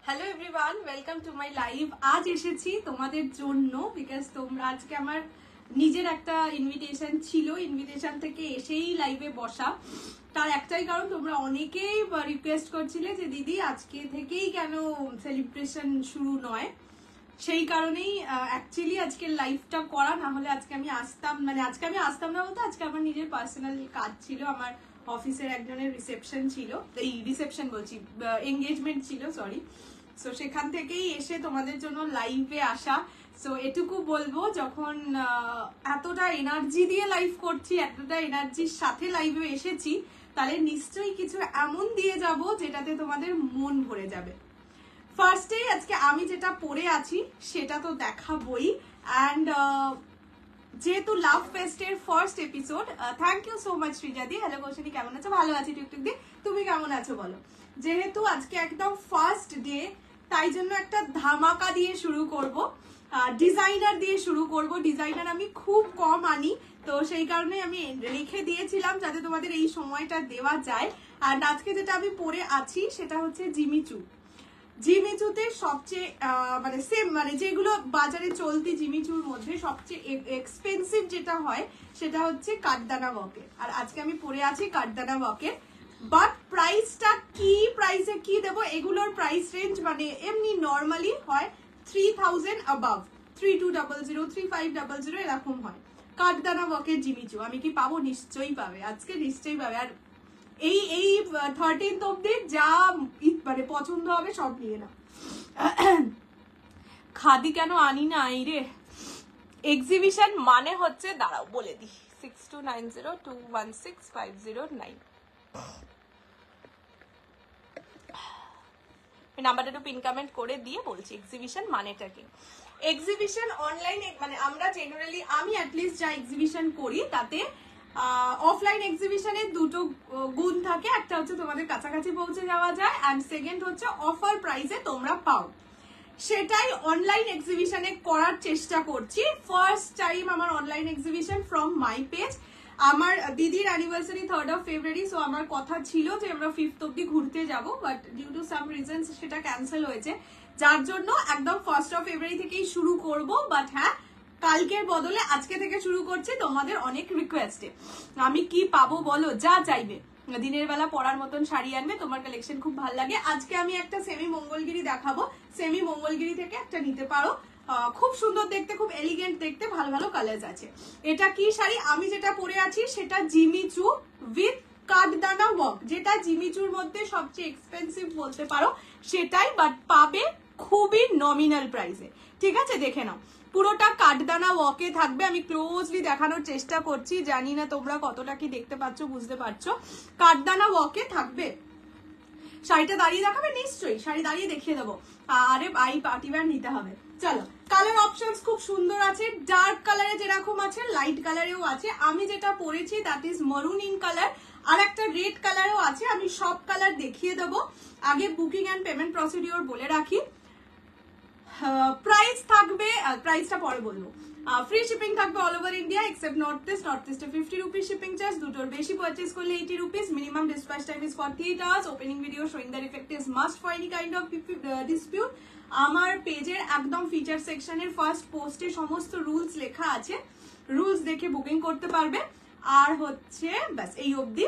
Hello everyone, welcome to my live. আজ এসেছি তোমাদের জন্য বিকজ তোমরা আজকে আমার নিজের একটা ইনভিটেশন ছিল, ইনভিটেশন থেকে এসেই লাইভে বসা। তার একটাই কারণ, তোমরা অনেকেই রিকোয়েস্ট করছিলে যে দিদি আজকে থেকেই কেন সেলিব্রেশন শুরু নয়। সেই কারণেই অ্যাকচুয়ালি আজকে লাইভটা করা, না হলে আজকে আমি আসতাম, মানে আজকে আমি আসতাম না বলতে আজকে আমার নিজের পার্সোনাল কাজ ছিল, আমার অফিসের একজনের রিসেপশন ছিল, এই রিসেপশন বলছি এঙ্গেজমেন্ট ছিল, সরি। সো সেখান থেকেই এসে তোমাদের জন্য লাইভে আসা। সো এটুকু বলবো, যখন এতটা এনার্জি দিয়ে লাইভ করছি, এতটা এনার্জির সাথে লাইভে এসেছি, তাহলে নিশ্চয়ই কিছু এমন দিয়ে যাব যেটাতে তোমাদের মন ভরে যাবে। ফার্স্টেই আজকে আমি যেটা পরে আছি সেটা তো দেখাবই। অ্যান্ড যেহেতু লাভ ফেস্টের first episode, thank you so much সৃজাদি। হ্যালো কৌশিনী, কেমন আছো? ভালো আছি টুকটুক দি, তুমি কেমন আছো বলো? যেহেতু আজকে একদম ফার্স্ট ডে, তাই জন্য একটা ধামাকা দিয়ে শুরু করব, ডিজাইনার দিয়ে শুরু করব। ডিজাইনার আমি খুব কম আনি, তো সেই কারণে আমি লিখে দিয়েছিলাম যাতে তোমাদের এই সময়টা দেওয়া যায়। আর আজকে যেটা আমি পরে আছি সেটা হচ্ছে জিমিচু। জিমিচুতে সবচেয়ে মানে যেগুলো বাজারে চলতি জিমিচুর মধ্যে সবচেয়ে এক্সপেন্সিভ যেটা হয় সেটা হচ্ছে কাঠদানা ওয়ার্কের। আর আজকে আমি পরে আছি কাঠদানা ওয়ার্কের, বাট প্রাইসটা কি প্রাইসে কি দেবো, এগুলোর প্রাইস রেঞ্জ মানে এমনি নর্মালি হয় 3000 অ্যাবাভ, 3200, 3500 এরকম হয়। কাঠদানা ওয়ার্কের জিমিচু আমি কি পাবো? নিশ্চয়ই পাবে, আজকে নিশ্চয়ই পাবে। আর এই 13th অব্দি যা মানে পছন্দ হবে সব নিয়ে নাও। খাদি কেন আনি না এই রে, এক্সিবিশন মানে হচ্ছে, দাঁড়াও বলে দি, 6290216509 নাম্বারটা একটু পিন কমেন্ট করে দিয়ে বলছি এক্সিবিশন মানেটা কি। এক্সিবিশন অনলাইনে মানে আমরা জেনারেলি, আমি অ্যাটলিস্ট যা এক্সিবিশন করি তাতে অফলাইন এক্সিবিশনের দুটো গুণ থাকে, একটা হচ্ছে তোমাদের কাছাকাছি পৌঁছে যাওয়া যায়, অ্যান্ড সেকেন্ড হচ্ছে অফার প্রাইসে তোমরা পাও। সেটাই অনলাইন এক্সিবিশনে করার চেষ্টা করছি। ফার্স্ট টাইম আমার online exhibition from my page. আমার দিদির anniversary 3rd of February, so আমার কথা ছিল যে আমরা 5th অব্দি ঘুরতে যাব, but due to some reasons সেটা ক্যান্সেল হয়েছে, যার জন্য একদম 1st of February থেকেই শুরু করব। বাট হ্যাঁ, কালকের বদলে আজকে থেকে শুরু করছি তোমাদের অনেক রিকোয়েস্টে। আমি কি পাবো বলো? যা চাইবে। দিনের বেলা পরার মতন শাড়ি আনবে, তোমার কালেকশন খুব ভালো লাগে। আজকে আমি একটা সেমি মঙ্গলগিরি দেখাবো, সেমি মঙ্গলগিরি থেকে একটা নিতে পারো, খুব সুন্দর দেখতে, খুব এলিগেন্ট দেখতে, ভালো ভালো কালার আছে। এটা কি শাড়ি? আমি যেটা পরে আছি সেটা জিমিচু উইথ কাঠদানা ওয়ার্ক, যেটা জিমিচুর মধ্যে সবচেয়ে এক্সপেন্সিভ বলতে পারো সেটাই, বাট পাবে খুবই নমিনাল প্রাইসে। ঠিক আছে, দেখে নাও, পুরোটা কাঠদানা ওয়ার্কে থাকবে। আমি ক্লোজলি দেখানোর চেষ্টা করছি, জানি না তোমরা কতটা কি দেখতে পাচ্ছ, বুঝতে পারছো। কাঠদানা ওয়ার্কে থাকবে। শাড়িটা দাঁড়িয়ে দেখাবে? নিশ্চয়ই, শাড়ি দাঁড়িয়ে দেখিয়ে দেবো। আরে ভাই, পার্টিওয়্যার নিতে হবে। চলো, কালার অপশনস খুব সুন্দর আছে, ডার্ক কালারে যেরকম আছে লাইট কালারেও আছে। আমি যেটা পরেছি দ্যাট ইজ মারুন ইন কালার, আর একটা রেড কালারও আছে। আমি সব কালার দেখিয়ে দেবো। আগে বুকিং অ্যান্ড পেমেন্ট প্রসিডিওর বলে রাখি। প্রাইস থাকবে, প্রাইসটা পরে বলবো। ফ্রি শিপিং থাকবে all over India except north east. North ইস্টে 50 রুপিস শিপিং চার্জ, দুটোর বেশি পারচেস করলে 80 rupees. Minimum dispatch time is 48 hours. Opening video showing the defect is must for any kind of dispute. আমার পেজের একদম feature সেকশনের first পোস্টে সমস্ত রুলস লেখা আছে, রুলস দেখে বুকিং করতে পারবে। আর হচ্ছে ব্যাস এই অবধি।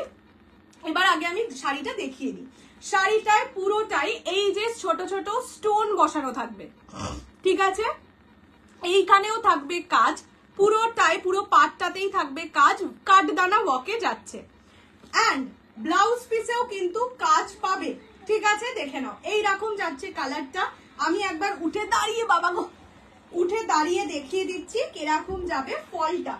এবার আগে আমি শাড়িটা দেখিয়ে দিই। শাড়িটায় পুরোটাই এই যে ছোট ছোট স্টোন বসানো থাকবে, ঠিক আছে? এইখানেও থাকবে কাজ, পুরোটাই, পুরো পাটটাতেই থাকবে কাজ, কাঠদানা ওয়ার্কে যাচ্ছে। অ্যান্ড ব্লাউজ পিসেও কিন্তু কাজ পাবে, ঠিক আছে? দেখে নাও, এইরকম যাচ্ছে কালারটা। আমি একবার উঠে দাঁড়িয়ে, বাবা গো, উঠে দাঁড়িয়ে দেখিয়ে দিচ্ছি কিরকম যাবে ফলটা।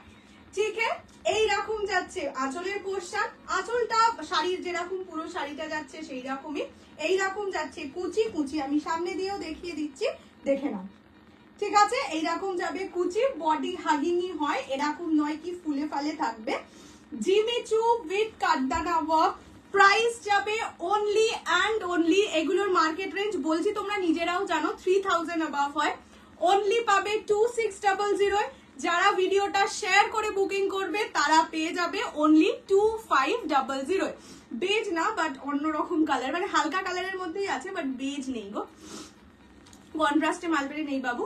ঠিক আছে, এইরকম যাচ্ছে আঁচলের পোর্শন, আঁচলটা শাড়ির যেরকম পুরো শাড়িটা যাচ্ছে সেই রকমই। এইরকম যাচ্ছে কুচি, কুচি আমি সামনে দিয়েও দেখিয়ে দিচ্ছি, দেখে নাও। ঠিক আছে, এইরকম যাবে কুচি, বডি হাগিংই হয়, এরকম নয় কি ফুলে ফালে থাকবে। জিমিচু উইথ কাঠদানা ওয়ার্ক, প্রাইস যাবে অনলি অ্যান্ড অনলি, এগুলোর মার্কেট রেঞ্জ বলছি তোমরা নিজেরাও জানো 3000 অ্যাবাভ হয়, অনলি পাবে 2600। যারা ভিডিওটা শেয়ার করে বুকিং করবে তারা পেয়ে যাবে অনলি 2500। বেজ না বাট অন্যরকম কালার, মানে হালকা কালারের মধ্যেই আছে বাট বেজ নেই গো, কন্ট্রাস্টে মালবেরি নেই বাবু।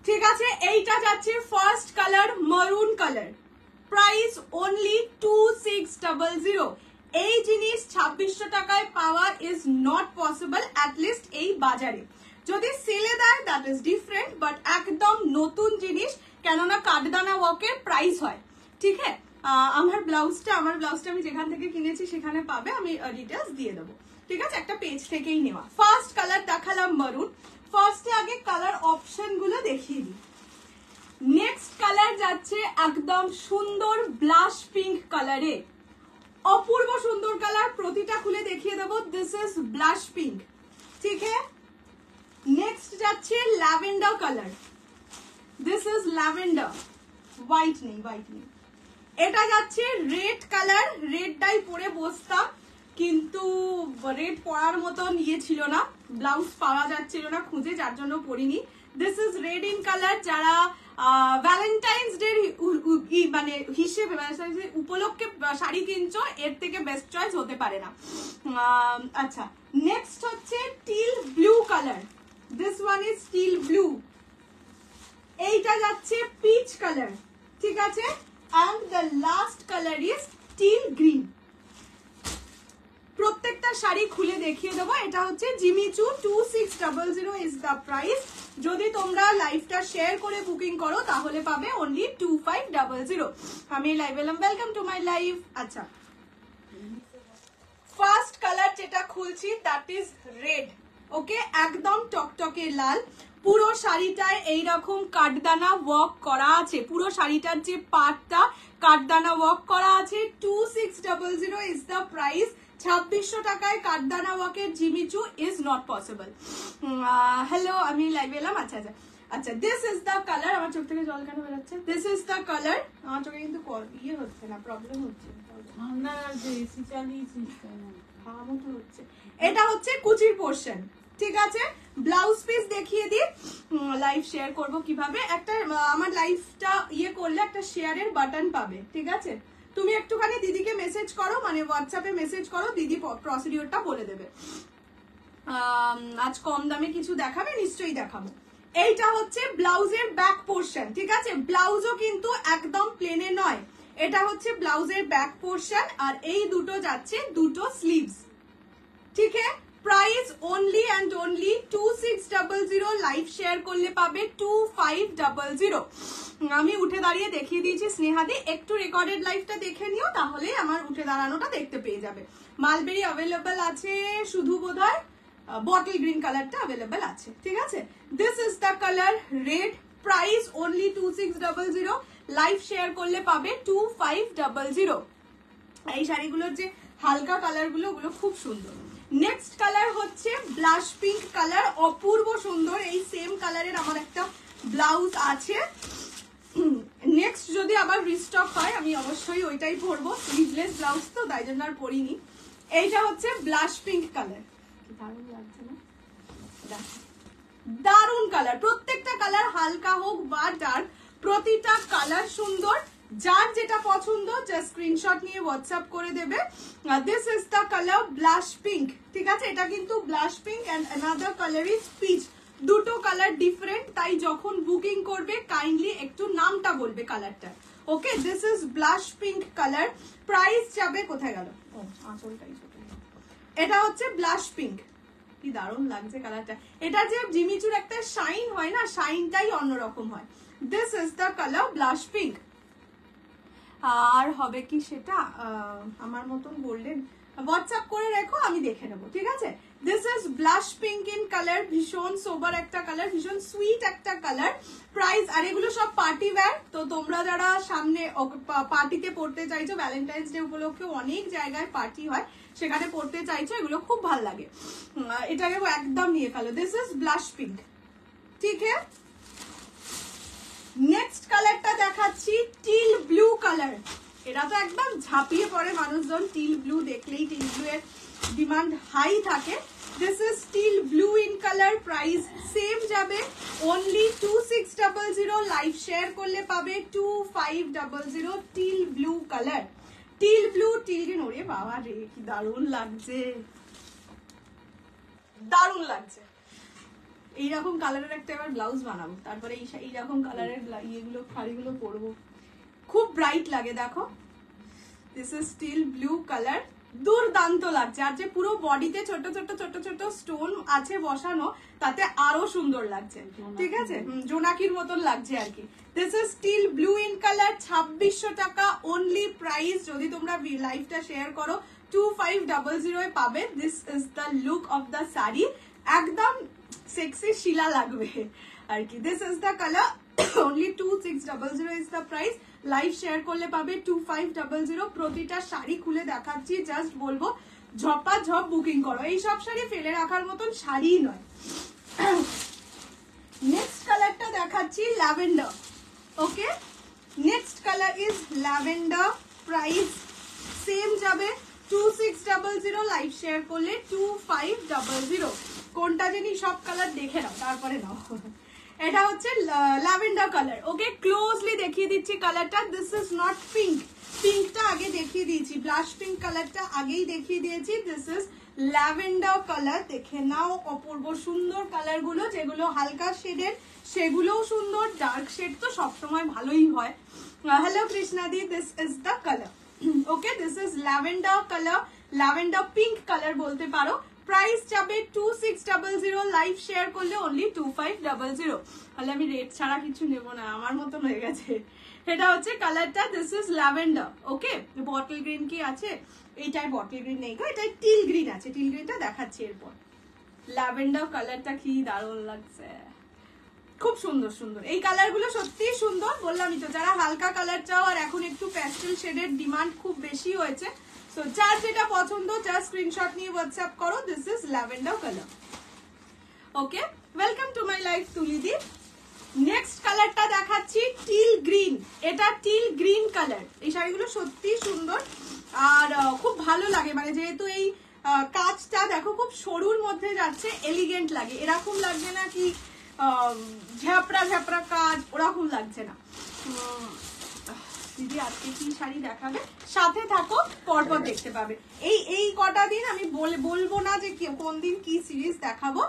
ঠিক আছে, এইটা যাচ্ছে ফার্স্ট কালার মারুন কালার, প্রাইস অনলি 2600। এই জিনিস 2600 টাকায় পাওয়া ইজ নট পসিবল, অ্যাটলিস্ট এই বাজারে। যদি সেলে দেয় দ্যাট ইজ ডিফারেন্ট, বাট একদম নতুন জিনিস, কেননা কাঠদানা ওয়ার্কের প্রাইস হয়। ঠিক আছে, আমার ব্লাউজটা আমি যেখান থেকে কিনেছি সেখানে পাবে, আমি ডিটেলস দিয়ে দেবো। ঠিক আছে, একটা পেজ থেকেই নেওয়া। ফার্স্ট কালার দেখালাম মারুন, ফার্স্টে আগে কালার অপশন গুলো দেখিয়ে দিই। নেক্সট কালার যাচ্ছে একদম সুন্দর ব্লাশ পিঙ্ক কালারে, অপূর্ব সুন্দর কালার, প্রতিটা খুলে দেখিয়ে দেবো। This is blush pink. ঠিক আছে, নেক্সট যাচ্ছে lavender colour, this is lavender, white নেই। এটা যাচ্ছে রেড কালার, রেডটাই পরে বসতাম কিন্তু রেড পরার মতন ইয়ে ছিল না, ব্লাউজ পাওয়া যাচ্ছিল না খুঁজে, যার জন্য পরিনি। This is red in colour. যারা ভ্যালেন্টাইন্স ডে মানে হিসেবে উপলক্ষে শাড়ি কিনছো, এর থেকে বেস্ট চয়েস হতে পারে না। আচ্ছা, নেক্সট হচ্ছে teal blue colour, this one is teal blue. এইটা যাচ্ছে পিচ কালার। ঠিক আছে, and the last color is teal green. প্রত্যেকটা শাড়ি খুলে দেখিয়ে দেবো। এটা হচ্ছে জিমিচু, 2600 is the price। যদি তোমরা লাইভটা শেয়ার করে বুকিং করো তাহলে পাবে অনলি 2500। আমি লাইভ এলাম, ওয়েলকাম টু মাই লাইভ। আচ্ছা, ফার্স্ট কালার যেটা খুলছি দ্যাট ইজ রেড। ওকে, একদম টকটকে লাল, পুরো শাড়িটায় এইরকম কাঠদানা ওয়ার্ক করা আছে, পুরো শাড়িটার যে পাটটা কাঠদানা ওয়ার্ক করা আছে। 2600 ইজ দ্য প্রাইস। 2600 টাকায় কাঠদানা ওয়ার্কের Jimmy Choo is not possible. Hello, আমি লাইভে এলাম। আচ্ছা, দিস ইজ দ্য কালার। আমার চোখ থেকে জল কেন বেরোচ্ছে? This is the colour. আমার চোখে কিন্তু ইয়ে হচ্ছে না, প্রবলেম হচ্ছে, এটা হচ্ছে কুচির পোর্শন। ঠিক আছে, ব্লাউজ পিস দেখিয়ে দিই, লাইভ শেয়ার করব কিভাবে। একটা আমার লাইভটা ইয়ে করলে একটা শেয়ারের বাটন পাবে। ঠিক আছে, তুমি একটুখানি দিদিকে মেসেজ করো, মানে হোয়াটসঅ্যাপে মেসেজ করো, দিদি প্রসিডিওরটা বলে দেবে। আজ কম দামে কিছু দেখাবে, নিশ্চয়ই দেখাবো। এইটা হচ্ছে ব্লাউজের ব্যাক পোর্শন। ঠিক আছে, ব্লাউজও কিন্তু একদম প্লেনে নয়, এটা হচ্ছে ব্লাউজের ব্যাক পোর্শন, আর এই দুটো যাচ্ছে দুটো স্লিভস। ঠিক আছে, price only and only 2600। Live share করলে পাবে 2500। আমি উঠে দাঁড়িয়ে দেখিয়ে দিয়েছি স্নেহাদি, একটু রেকর্ডেড লাইভটা দেখে নিও, তাহলে আমার উঠে দাঁড়ানোটা দেখতে পেয়ে যাবে। মালবেরি অ্যাভেলেবেল আছে, শুধু বোধহয় বটল গ্রিন কালারটা অ্যাভেলেবেল আছে। ঠিক আছে, this is the colour red, price only 2600। Live share করলে পাবে 2500। এই শাড়িগুলোর যে হালকা কালারগুলো, ওগুলো খুব সুন্দর। নেক্সট কালার হচ্ছে ব্লাশ পিঙ্ক কালার, অপূর্ব সুন্দর। এই সেম কালারের আমার একটা ব্লাউজ আছে। নেক্সট যদি আবার রিস্টক হয় আমি অবশ্যই ওইটাই পরবো, স্লিভলেস ব্লাউজ তো, তাই জন্য আর পরিনি। এইটা হচ্ছে ব্লাশ পিঙ্ক কালার, দারুণ লাগছে না? দারুণ কালার, প্রত্যেকটা কালার হালকা হোক বা ডার্ক, প্রতিটা কালার সুন্দর। যার যেটা পছন্দ জাস্ট স্ক্রিনশট নিয়ে হোয়াটসঅ্যাপ করে দেবে। This is the colour blush pink. ঠিক আছে, এটা কিন্তু blush pink and another colour is peach, দুটো কালার ডিফারেন্ট, তাই যখন বুকিং করবে কাইন্ডলি একটু নামটা বলবে কালারটা। Okay, this is blush pink colour, price যাবে কোথায় গেল, ও আঁচলটাই ছোট। এটা হচ্ছে ব্লাশ পিঙ্ক, কি দারুণ লাগছে কালারটা। এটা যে জিমিচুর একটা শাইন হয় না, শাইনটাই অন্যরকম হয়। This is the colour blush pink. আর হবে কি সেটা আমার মতন গোল্ডেন, হোয়াটসঅ্যাপ করে রেখো, আমি দেখে নেবো। ঠিক আছে, this is blush pink in colour, ভীষণ সোবার একটা কালার, ভীষণ সুইট একটা কালার। প্রাইস, আর এগুলো সব পার্টি ওয়্যার, তো তোমরা যারা সামনে পার্টিতে পড়তে চাইছো, ভ্যালেন্টাইন্স ডে উপলক্ষে অনেক জায়গায় পার্টি হয়, সেখানে পড়তে চাইছো, এগুলো খুব ভালো লাগে। এটাকে একদম নিয়ে ফেলো। This is blush pink. ঠিক আছে, নেক্সট কালারটা দেখাচ্ছি টিল ব্লু কালার। এটা তো একদম ঝাঁপিয়ে পড়ে মানুষজন, টিল ব্লু দেখলেই টিল ব্লু এর ডিমান্ড হাই থাকে। This is teal blue in colour, price same যাবে অনলি 2600। লাইভ শেয়ার করলে পাবে 2500। Teal blue colour, teal blue till green, ওরে বাবা রে কি দারুণ লাগছে, দারুণ লাগছে। এইরকম কালারের একটা এবার ব্লাউজ বানাবো, তারপরে এইরকম কালারের ইয়েগুলো শাড়িগুলো পরবো, খুব ব্রাইট লাগে। দেখো this is steel blue colour, দুর্দান্ত লাগছে। আর যে পুরো বডিতে ছোট ছোট ছোট ছোট স্টোন আছে বসানো, তাতে আরো সুন্দর লাগছে, ঠিক আছে, জোনাকির মতন লাগছে আর কি। This is steel blue in colour, 2600 টাকা অনলি প্রাইস। যদি তোমরা লাইভটা শেয়ার করো 2500 এ পাবে। This is the look of the sari, একদম সেক্সি শিলা লাগবে আর কি। This is the colour, only 2600 is the price. Live share করলে পাবে 2500। প্রতিটা শাড়ি খুলে দেখাচ্ছি, জাস্ট বলবো ঝপাঝপ বুকিং করো, এইসব শাড়ি ফেলে রাখার মতন শাড়ি নয়। নেক্সট কালারটা দেখাচ্ছি lavender. Okay, next colour is lavender, price same যাবে 2600, লাইভ শেয়ার করলে 2500। কোনটা জানি সব কালার দেখে নাও তারপরে নাও। এটা হচ্ছে ল্যাভেন্ডার কালার। ওকে, ক্লোজলি দেখিয়ে দিচ্ছি কালারটা। দিস ইজ নট পিঙ্ক, পিঙ্কটা আগে দেখিয়ে দিয়েছি, ব্লাশ পিঙ্ক কালারটা আগেই দেখিয়ে দিয়েছি। দিস ইজ ল্যাভেন্ডার কালার, দেখে নাও অপূর্ব সুন্দর কালার গুলো। যেগুলো হালকা শেডের সেগুলোও সুন্দর, ডার্ক শেড তো সবসময় ভালোই হয়। হ্যালো কৃষ্ণাদি, this is the colour. Okay, this is lavender colour, lavender pink colour বলতে পারো। প্রাইস যাবে 2600, লাইভ শেয়ার করলে অনলি 2500। তাহলে আমি রেড ছাড়া কিছু নেব না, আমার মতন হয়ে গেছে। এটা হচ্ছে কালারটা, this is lavender. Okay, bottle green কি আছে? এইটাই বটল গ্রিন নেই গো, এটাই টিল গ্রিন আছে, টিল গ্রিনটা দেখাচ্ছি এরপর। ল্যাভেন্ডার কালারটা কি দারুণ লাগছে, খুব সুন্দর সুন্দর এই কালারগুলো, সত্যি সুন্দর। বললামই তো, যারা হালকা কালার চাও আর এখন একটু প্যাস্টেল শেডের ডিমান্ড খুব বেশি হয়েছে, সো যার যেটা পছন্দ জাস্ট স্ক্রিনশট নিয়ে হোয়াটসঅ্যাপ করো। This is lavender colour. Okay, welcome to my life তুলিদি। নেক্সট কালারটা দেখাচ্ছি টিল গ্রিন, এটা টিল গ্রিন কালার। এই শাড়িগুলো সত্যি সুন্দর আর খুব ভালো লাগে, মানে যেহেতু এই কাজটা দেখো খুব সরুর মধ্যে যাচ্ছে, এলিগেন্ট লাগে। এরকম লাগছে না কি ঝাপড়া ঝাপড়া কাজ, ওরকম লাগছে না। দিদি আজকে কি শাড়ি দেখাবে, সাথে থাকো, পরপর দেখতে পাবে। এই কটা দিন আমি বলবো না যে কোন দিন কি সিরিজ দেখাবো,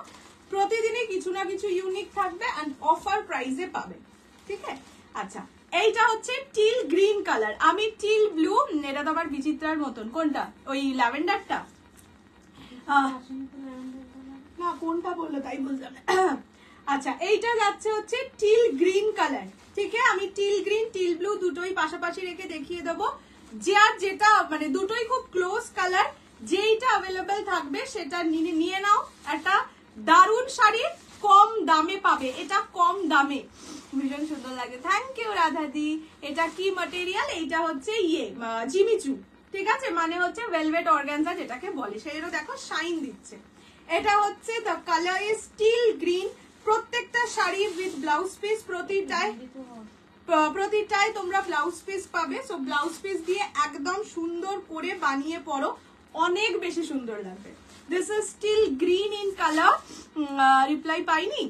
প্রতিদিনই কিছু না কিছু ইউনিক থাকবে এন্ড অফার প্রাইসে পাবে, ঠিক আছে। আচ্ছা, এইটা হচ্ছে টিল গ্রিন কালার, আমি টিল ব্লু, এটা তো আবার বিচিত্রার মতন। কোনটা? ওই ল্যাভেন্ডারটা না, কোনটা বললো তাই বুঝলাম। আচ্ছা, এইটা যাচ্ছে হচ্ছে টিল গ্রিন কালার, ঠিক আছে। আমি টিল গ্রিন টিল ব্লু দুটোই পাশাপাশি রেখে দেখিয়ে দেবো। যে আর যেটা মানে দুটোই খুব ক্লোজ কালার, যেইটা অ্যাভেলেবেল থাকবে সেটা নিয়ে নাও। একটা দারুণ শাড়ি কম দামে পাবে, এটা কম দামে ভীষণ সুন্দর লাগে। থ্যাংক ইউ রাধাদি। এটা কি ম্যাটেরিয়াল? এইটা হচ্ছে জিমিচু, ঠিক আছে, মানে হচ্ছে ভেলভেট অর্গানজা যেটাকে বলে, সেটাও দেখো শাইন দিচ্ছে। এটা হচ্ছে the colour is steel green. প্রত্যেকটা শাড়ি উইথ ব্লাউজ পিস, প্রতিটাই তোমরা ব্লাউজ পিস পাবে। সো ব্লাউজ পিস দিয়ে একদম সুন্দর করে বানিয়ে পরো, অনেক বেশি সুন্দর লাগবে। This is steel green in colour. Reply পাইনি,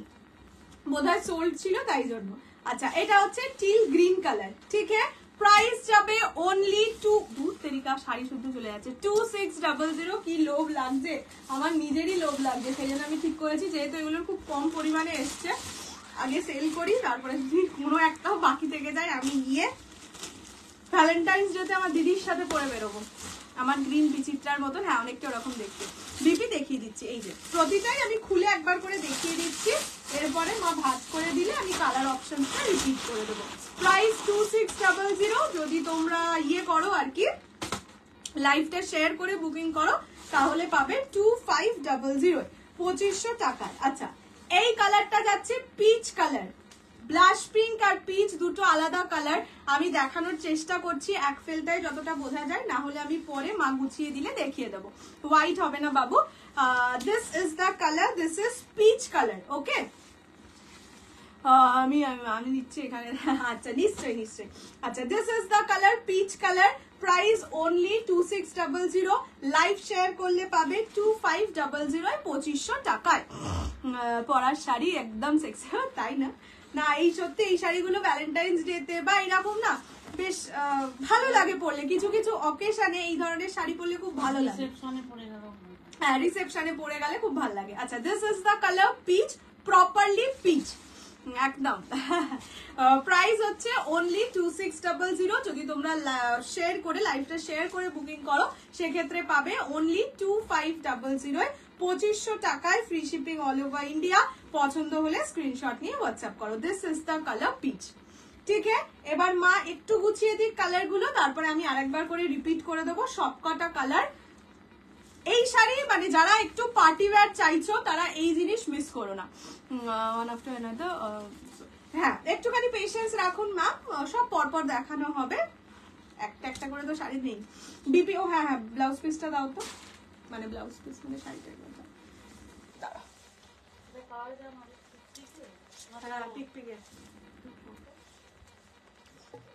বোধহয় সোল্ড ছিল তাই জন্য। আচ্ছা, এটা হচ্ছে টিল গ্রিন কালার, ঠিক আছে। প্রাইস যাবে অনলি তেরিকা শাড়ি শুদ্ধ চলে যাচ্ছে 2600। কি লোভ লাগছে, আমার নিজেরই লোভ লাগছে, সেই জন্য আমি ঠিক করেছি যেহেতু এগুলোর খুব কম পরিমাণে এসছে, আগে সেল করি, তারপরে যদি কোনো একটাও বাকি থেকে যায় আমি গিয়ে ভ্যালেন্টাইন্স ডেতে আমার দিদির সাথে পরে বেরোবো। আমার গ্রিন বিচিত্রার মতন, হ্যাঁ অনেকটা ওরকম দেখতে। বিপি দেখিয়ে দিচ্ছি, এই যে প্রতিটাই আমি খুলে একবার করে দেখিয়ে দিচ্ছি, এরপরে মা ভাঁজ করে দিলে আমি কালার অপশনটা রিপিট করে দেবো। প্রাইস 2600। যদি তোমরা করো আর কি, লাইভটা শেয়ার করে বুকিং করো, তাহলে পাবে 2500, 2500 টাকায়। আচ্ছা, এই কালারটা যাচ্ছে পিচ কালার। ব্লাশ পিঙ্ক আর পিচ দুটো আলাদা কালার, আমি দেখানোর চেষ্টা করছি এক ফেলটায় যতটা বোঝা যায়, না হলে আমি পরে মা গুছিয়ে দিলে দেখিয়ে দেবো। হোয়াইট হবে না বাবু। This is the colour, this is peach colour. Okay, আমি দিচ্ছি এখানে। আচ্ছা, নিশ্চয়ই নিশ্চয়ই। আচ্ছা, this is the colour, peach colour. Price only 2600। Live share করলে পাবে 2500, 2500 টাকায়। পরার শাড়ি একদম সেক্সি, তাই না? না এই সত্যি এই শাড়িগুলো ভ্যালেন্টাইন্স ডেতে বা এরকম না বেশ ভালো লাগে পরলে, কিছু কিছু অকেশনে এই ধরনের শাড়ি পরলে খুব ভালো লাগে। হ্যাঁ রিসেপশনে পরে গেলে খুব ভালো লাগে। আচ্ছা this is the colour peach, properly peach একদম। প্রাইস হচ্ছে অনলি 2600। যদি তোমরা শেয়ার করে লাইভটা শেয়ার করে বুকিং করো সেক্ষেত্রে পাবে অনলি 2500 2500 টাকায় free shipping all over India. পছন্দ হলে স্ক্রিনশট নিয়ে হোয়াটসঅ্যাপ করো। This is the colour pitch. ঠিক আছে, এবার মা একটু গুছিয়ে দিক কালার গুলো, তারপরে আমি আরেকবার করে রিপিট করে দেবো সবকটা কালার। এই শাড়ি মানে যারা একটু পার্টি ওয়্যার চাইছো তারা এই জিনিস মিস করো না। One after another. হ্যাঁ একটুখানি পেশেন্স রাখুন ম্যাম, সব পরপর দেখানো হবে, একটা একটা করে তো শাড়ি নেই। বিপি ও হ্যাঁ হ্যাঁ ব্লাউজ পিসটা দাও তো, মানে ব্লাউজ পিস মানে শাড়িটা দাও। হ্যাঁ পিকপিকে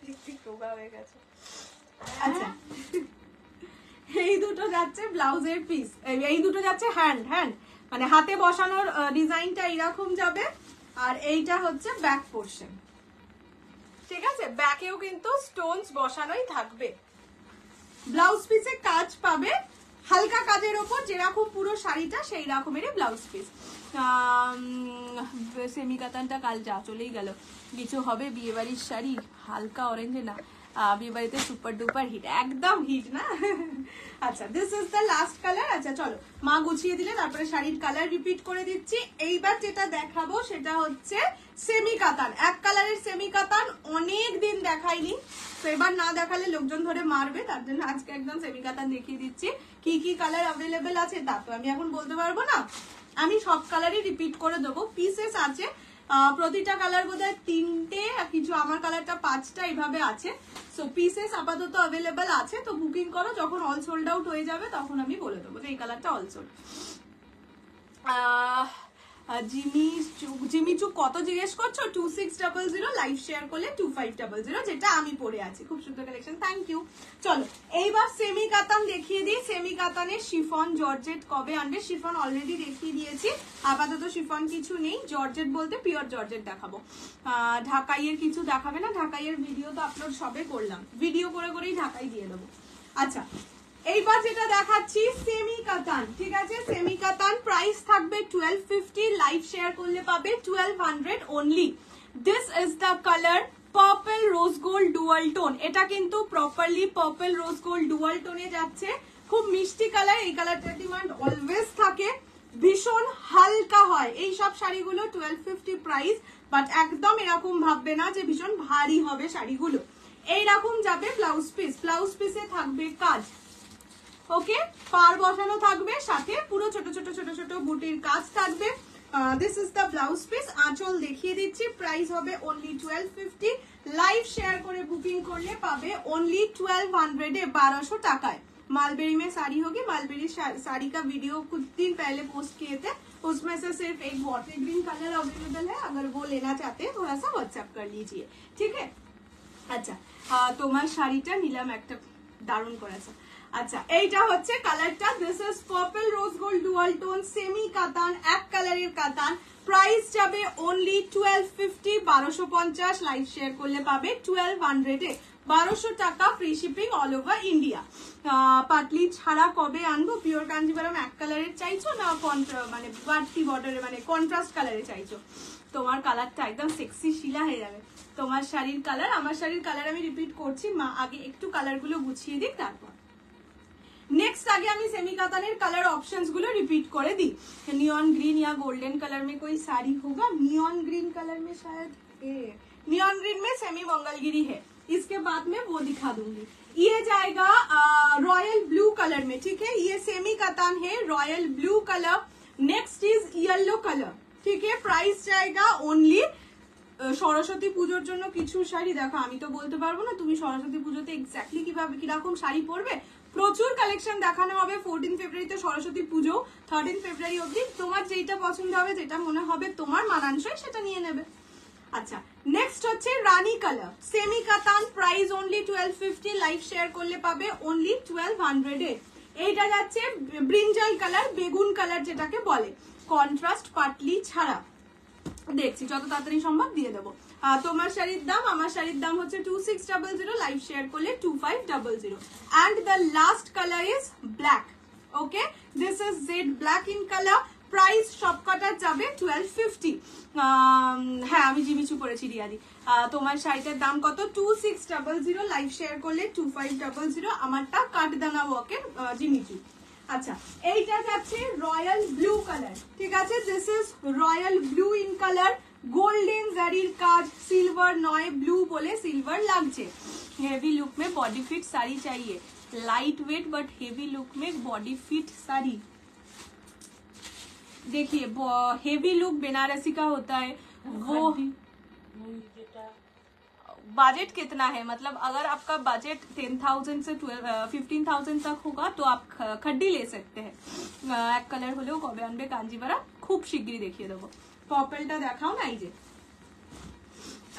পিকপিক রোগা হয়ে গেছে। আচ্ছা এই দুটো যাচ্ছে ব্লাউজের পিস, এই দুটো যাচ্ছে হ্যান্ড হ্যান্ড মানে হাতে বসানোর ডিজাইনটা এরকম যাবে, আর এইটা হচ্ছে ব্যাক পোর্শন। ঠিক আছে, ব্যাকেও কিন্তু স্টোনস বসানোই থাকবে। ব্লাউজ পিসে কাজ পাবে হালকা কাজের ওপর, যেরকম পুরো শাড়িটা সেই রকমেরই ব্লাউজ পিস। সেমি কাতানটা কাল যা চলেই গেল, কিছু হবে বিয়ে বাড়ির শাড়ি হালকা অরেঞ্জে না, বিয়ে বাড়িতে সুপার ডুপার হিট, একদম হিট না। আচ্ছা this is the last colour. আচ্ছা চলো মা গুছিয়ে দিলে তারপরে শাড়ির কালার রিপিট করে দিচ্ছি। এইবার যেটা দেখাবো সেটা হচ্ছে সেমি কাতান, এক কালারের সেমি কাতান, অনেক দিন দেখাইনি, তো এবার না দেখালে লোকজন ধরে মারবে, তার জন্য আজকে একদম সেমি কাতান দেখিয়ে দিচ্ছি। কি কি কালার অ্যাভেলেবেল আছে তা তো আমি এখন বলতে পারবো না, আমি সব কালারই রিপিট করে দেবো। পিসেস আছে প্রতিটা কালার বোধহয় 3টে, কিছু আমার কালারটা 5টা এইভাবে আছে। সো পিসেস আপাতত অ্যাভেলেবেল আছে, তো বুকিং করো, যখন অল সোল্ড আউট হয়ে যাবে তখন আমি বলে দেবো যে এই কালারটা অল সোল্ড। জিমিচু কত জিজ্ঞেস করছো? 2600, লাইভ শেয়ার করলে 2500, যেটা আমি পরে আছি। খুব সুন্দর কালেকশন, থ্যাংক ইউ। চলো এইবার সেমি কাতান দেখিয়ে দিই। সেমি কাতানের শিফন জর্জেট কবে আনবে? শিফন অলরেডি দেখিয়ে দিয়েছি, আপাতত শিফন কিছু নেই। জর্জেট বলতে পিওর জর্জেট দেখাবো, ঢাকাইয়ের কিছু দেখাবে না, ঢাকাইয়ের ভিডিও তো আপলোড সবে করলাম, ভিডিও করে করেই ঢাকাই দিয়ে দেবো। আচ্ছা এইবার যেটা দেখাচ্ছি সেমি কাতান, ঠিক আছে, সেমি কাতান প্রাইস থাকবে 1250, লাইভ শেয়ার করলে পাবে 1200 only. This is the colour purple rose gold dual tone, এটা কিন্তু properly purple rose gold dual টোনে যাচ্ছে, খুব মিষ্টি কালার। এই কালারটার ডিমান্ড অলওয়েজ থাকে, ভীষণ হালকা হয় এই সব শাড়িগুলো। 1250 প্রাইস, বাট একদম এরকম ভাববে না যে ভীষণ ভারী হবে শাড়িগুলো, এইরকম যাবে। ব্লাউজ পিস, ব্লাউজ পিসে থাকবে কাজ, ওকে, পার বসানো থাকবে, সাথে পুরো ছোট ছোট ছোট ছোট বুটির কাজ থাকবে। This is the blouse piece. আঁচল দেখিয়ে দিচ্ছি, প্রাইস হবে অনলি 1250, লাইভ শেয়ার করে বুকিং করলে পাবে অনলি 1200 1200 টাকায়। मालबेरी में साड़ी होगी, मालबेरी साड़ी का वीडियो कुछ दिन पहले पोस्ट किए थे, उसमें से सिर्फ एक बॉटल ग्रीन कलर अवेलेबल है, अगर वो लेना चाहते हैं थोड़ा सा व्हाट्सएप कर लीजिए, ठीक है। আচ্ছা তোমার শাড়িটা নিলাম একটা দারুণ করেছে। আচ্ছা এইটা হচ্ছে কালারটা, this is purple rose gold dual tone semi কাতান, এক কালারের কাতান, প্রাইস যাবে অনলি 1250 1250, লাইভ শেয়ার করলে পাবে 1200 1200 টাকা, free shipping all over India. Patli ছাড়া কবে আনবো? পিওর কাঞ্জিভারম এক কালারের চাইছো না মানে বাড়তি বর্ডারে মানে কন্ট্রাস্ট কালারে চাইছো? তোমার কালারটা একদম সেক্সি শিলা হয়ে যাবে। তোমার শাড়ির কালার, আমার শাড়ির কালার আমি রিপিট করছি, মা আগে একটু কালারগুলো গুছিয়ে দিক তারপর। नेक्स्ट आगे हमें सेमी कातानेर कलर ऑप्शंस गुलो रिपीट करे दी। नियॉन ग्रीन या गोल्डन कलर में कोई साड़ी होगा, नियॉन ग्रीन कलर में शायद नियॉन ग्रीन में सेमी मंगलगिरी है, इसके बाद में वो दिखा दूंगी। ये जाएगा रॉयल ब्लू कलर में, ठीक है, ये सेमी कातान है royal blue colour. Next is yellow colour, ठीक है, प्राइस जाएगा ओनली। সরস্বতী পুজোর জন্য কিছু শাড়ি দেখো, আমি তো বলতে পারবো না তুমি সরস্বতী পুজোতে এক্স্যাক্টলি কিভাবে কিরকম শাড়ি পরবে, প্রচুর কালেকশন দেখানো হবে। 14 ফেব্রুয়ারিতে সরস্বতী পুজো, 13 ফেব্রুয়ারি অবধি তোমার যেটা পছন্দ হবে, যেটা মনে হবে তোমার মানানসই সেটা নিয়ে নেবে। আচ্ছা নেক্সট হচ্ছে রানী কালার সেমি কাতান, প্রাইস অনলি 1250, লাইভ শেয়ার করলে পাবে অনলি 1200 এ। এইটা যাচ্ছে ব্রিঞ্জাল কালার, বেগুন কালার যেটাকে বলে, কন্ট্রাস্ট পাটলি ছাড়া। দেখছি যত তাড়াতাড়ি সম্ভব দিয়ে দেবো। তোমার শাড়ির দাম, আমার শাড়ির দাম হচ্ছে 2600, লাইভ শেয়ার করলে 2500। And the last colour is black. Okay, this is jet black in colour. Price সবকটা যাবে 1250। হ্যাঁ আমি জিমিচু পরেছি রিয়াদি। তোমার শাড়িটার দাম কত? 2600, লাইভ শেয়ার করলে 2500। আমারটা কাঠদানা ওয়ার্কের জিমিচু। আচ্ছা, এইটা যাচ্ছে রয়্যাল ব্লু কালার, ঠিক আছে? This is royal blue in colour. Golden জারির কাজ, सिल्वर नॉय ब्लू बोले सिल्वर লাগছে। हेवी लुक में बॉडी फिट साड़ी चाहिए, light weight but heavy look में बॉडी फिट साड़ी। देखिए हेवी लुक बनारसी का होता है। वो बजट कितना है, मतलब अगर आपका बजट 10,000 से 15,000 तक होगा तो आप खड्डी ले सकते हैं। एक कलर হলেও কবে আনবে কাঞ্জিভারা? খুব শিগগিরই দেখিয়ে দেবো। পার্পলটা দেখাও না। এই যে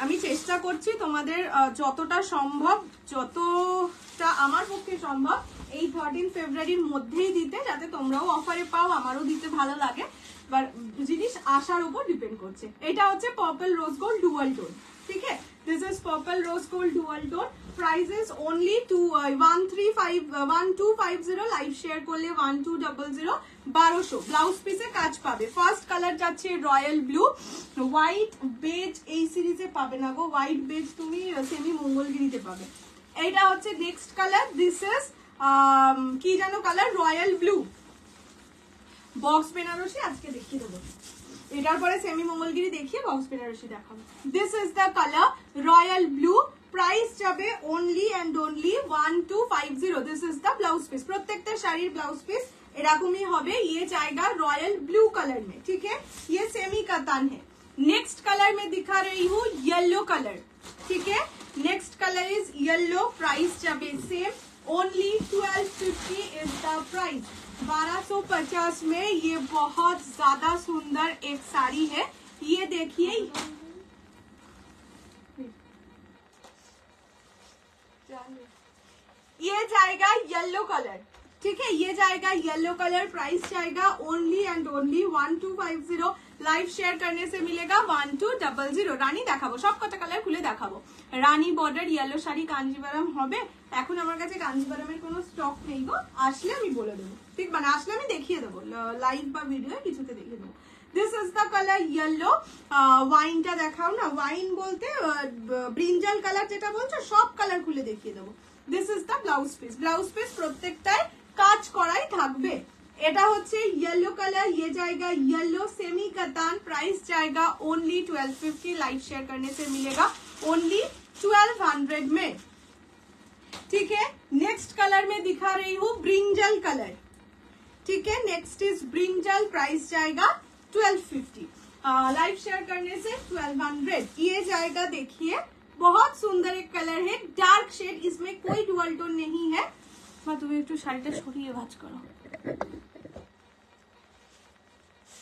আমি চেষ্টা করছি তোমাদের যতটা সম্ভব, যতটা আমার পক্ষে সম্ভব এই 13 ফেব্রুয়ারির মধ্যেই দিতে, যাতে তোমরাও অফারে পাও, আমারও দিতে ভালো লাগে। বাট জিনিস আসার উপর ডিপেন্ড করছে। এটা হচ্ছে purple rose gold dual tone, ঠিক আছে? This is purple rose gold dual tone. Price is only 1250, live share করলে 1200, 1200। ব্লাউজ পিসে কাজ পাবে। ফার্স্ট কালার যাচ্ছে রয়্যাল ব্লু। হোয়াইট বেজ এই সিরিজে পাবে না গো, হোয়াইট বেজ তুমি সেমি মঙ্গলগিরিতে পাবে। এইটা হচ্ছে নেক্সট কালার। দিস ইজ কি জানো colour? Royal blue. Box Banarasi আজকে দেখিয়ে দেবো, এটার পরে সেমি মঙ্গলগিরি দেখিয়ে বক্স বেনারসি দেখাবো। This is the colour royal blue. Price যাবে only and only 1250। This is the blouse piece. প্রত্যেকটা শাড়ির ব্লাউজ পিস এরকমই হবে। ये जाएगा रॉयल ब्लू कलर में, ठीक है? ये सेमी कतान है। नेक्स्ट कलर में दिखा रही हूँ येलो कलर, ठीक है? Next colour is yellow. Price जाबे same, only 1250 is the price. 1250 में ये बहुत ज्यादा सुंदर एक साड़ी है। ये देखिए, ये जाएगा येलो कलर, ठीक है? ये जाएगा येलो कलर। प्राइस जाएगा only and only 1250। Live share करने से मिलेगा 1200। রানী দেখাবো, সব কটা কালার খুলে দেখাবো। রানী বর্ডার ইয়েলো শাড়ি কাঞ্জিভারাম হবে। এখন আমার কাছে কাঞ্জিভারামের কোনো স্টক নেই গো, আসলে আমি বলে দেবো, ঠিক? মানে আসলে আমি দেখিয়ে দেবো, লাইভ বা ভিডিও কিছুতে দেখিয়ে দেবো। This is the colour yellow. ওয়াইনটা দেখাও না। ওয়াইন বলতে ব্রিঞ্জাল কালার যেটা বলছো, সব কালার খুলে দেখিয়ে দেবো। This is the blouse piece. Blouse piece প্রত্যেকটায় কাজ করাই থাকবে। এটা হচ্ছে येलो कलर। ये जाएगा येलो सेमी कतान। प्राइस जाएगा ओनली 1250। लाइव शेयर करने से मिलेगा ओनली 1200 में, ठीक है? नेक्स्ट कलर में दिखा रही हूँ ब्रिंजल कलर, ठीक है? Next is brinjal. प्राइस जाएगा 1250। लाइव शेयर करने से 1200। ये जाएगा, देखिए बहुत सुंदर एक कलर है, डार्क शेड। इसमें कोई डुअल टोन नहीं है। তুমি একটু শাড়িটা সরিয়ে ভাঁজ করো।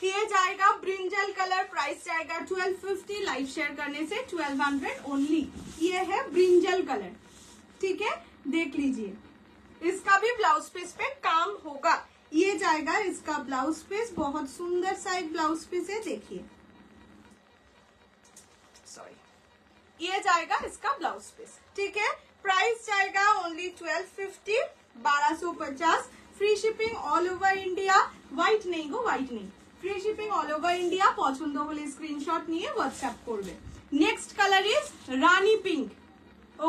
ये जाएगा ब्रिंजल कलर। प्राइस जाएगा 1250। लाइव शेयर करने से 1200 ओनली। ये है ब्रिंजल कलर, ठीक है? देख लीजिए, इसका भी ब्लाउज पीस पे काम होगा। ये जाएगा इसका ब्लाउज पीस। बहुत सुंदर सा एक ब्लाउज पीस है, देखिए। सॉरी, ये जाएगा इसका ब्लाउज पीस, ठीक है? प्राइस जाएगा only 1250, 1250। Free shipping all over India. White नहीं गो, व्हाइट नहीं। Free shipping all over India. পছন্দ হলে স্ক্রিনশট নিয়ে হোয়াটসঅ্যাপ করবে। Next colour is rani pink.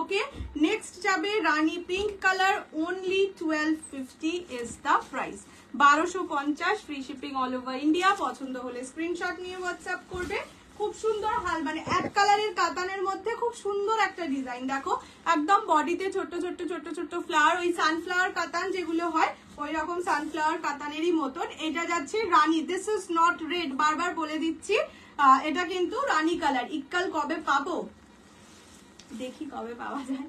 Okay, next যাবে rani pink colour. Only 1250 is the price. 1250। Free shipping all over India. পছন্দ হলে স্ক্রিনশট নিয়ে হোয়াটসঅ্যাপ করবে। খুব সুন্দর হাল, মানে এক কালারের কাতানের মধ্যে খুব সুন্দর একটা ডিজাইন। দেখো একদম বডিতে ছোট ছোট ছোট ছোট ফ্লাওয়ার, ওই সানফ্লাওয়ার কাতান যেগুলো হয় ওই রকম সানফ্লাওয়ার কাতানেরই মতন। এটা যাচ্ছে রানী। দিস ইজ নট রেড, বারবার বলে দিচ্ছি, এটা কিন্তু রানী কালার। ইক্কাল কবে পাবো দেখি, কবে পাওয়া যায়